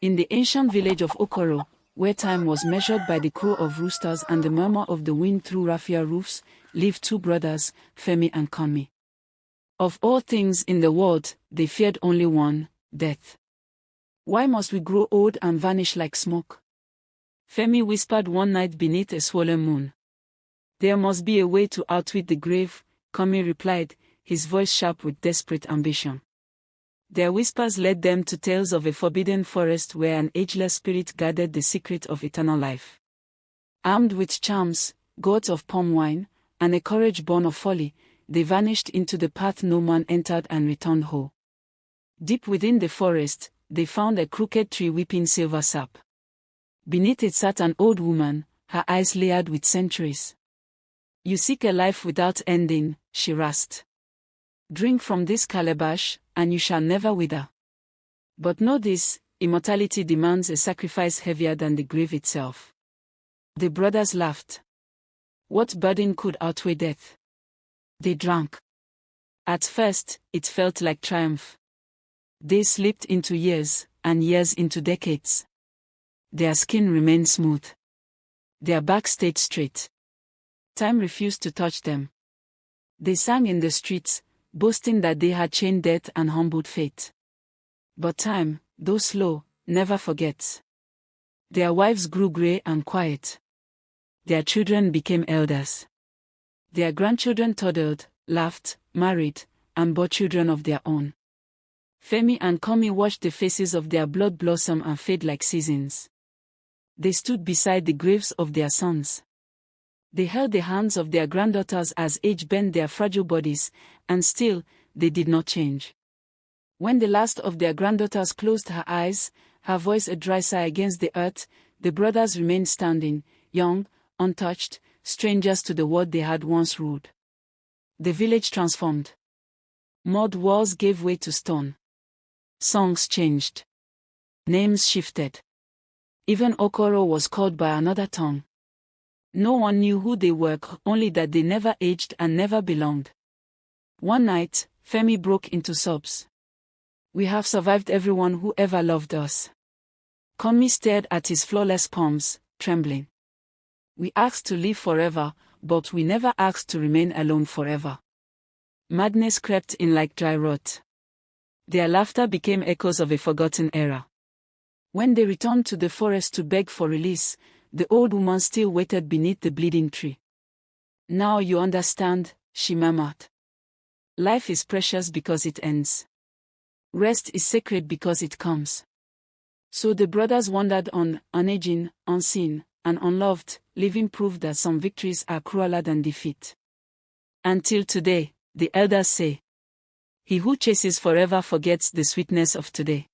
In the ancient village of Okoro, where time was measured by the crow of roosters and the murmur of the wind through raffia roofs, lived two brothers, Femi and Kami. Of all things in the world, they feared only one, death. Why must we grow old and vanish like smoke? Femi whispered one night beneath a swollen moon. There must be a way to outwit the grave, Kami replied, his voice sharp with desperate ambition. Their whispers led them to tales of a forbidden forest where an ageless spirit guarded the secret of eternal life. Armed with charms, gourds of palm wine, and a courage born of folly, they vanished into the path no man entered and returned whole. Deep within the forest, they found a crooked tree weeping silver sap. Beneath it sat an old woman, her eyes layered with centuries. You seek a life without ending, she rasped. Drink from this calabash, and you shall never wither. But know this, immortality demands a sacrifice heavier than the grave itself. The brothers laughed. What burden could outweigh death? They drank. At first, it felt like triumph. They slipped into years, and years into decades. Their skin remained smooth. Their back stayed straight. Time refused to touch them. They sang in the streets, boasting that they had chained death and humbled fate. But time, though slow, never forgets. Their wives grew grey and quiet. Their children became elders. Their grandchildren toddled, laughed, married, and bore children of their own. Femi and Kami watched the faces of their blood blossom and fade like seasons. They stood beside the graves of their sons. They held the hands of their granddaughters as age bent their fragile bodies, and still, they did not change. When the last of their granddaughters closed her eyes, her voice a dry sigh against the earth, the brothers remained standing, young, untouched, strangers to the world they had once ruled. The village transformed. Mud walls gave way to stone. Songs changed. Names shifted. Even Okoro was called by another tongue. No one knew who they were, only that they never aged and never belonged. One night, Femi broke into sobs. We have survived everyone who ever loved us. Kami stared at his flawless palms, trembling. We asked to live forever, but we never asked to remain alone forever. Madness crept in like dry rot. Their laughter became echoes of a forgotten era. When they returned to the forest to beg for release, the old woman still waited beneath the bleeding tree. Now you understand, she murmured. Life is precious because it ends. Rest is sacred because it comes. So the brothers wandered on, unaging, unseen, and unloved, living proof that some victories are crueler than defeat. Until today, the elders say, he who chases forever forgets the sweetness of today.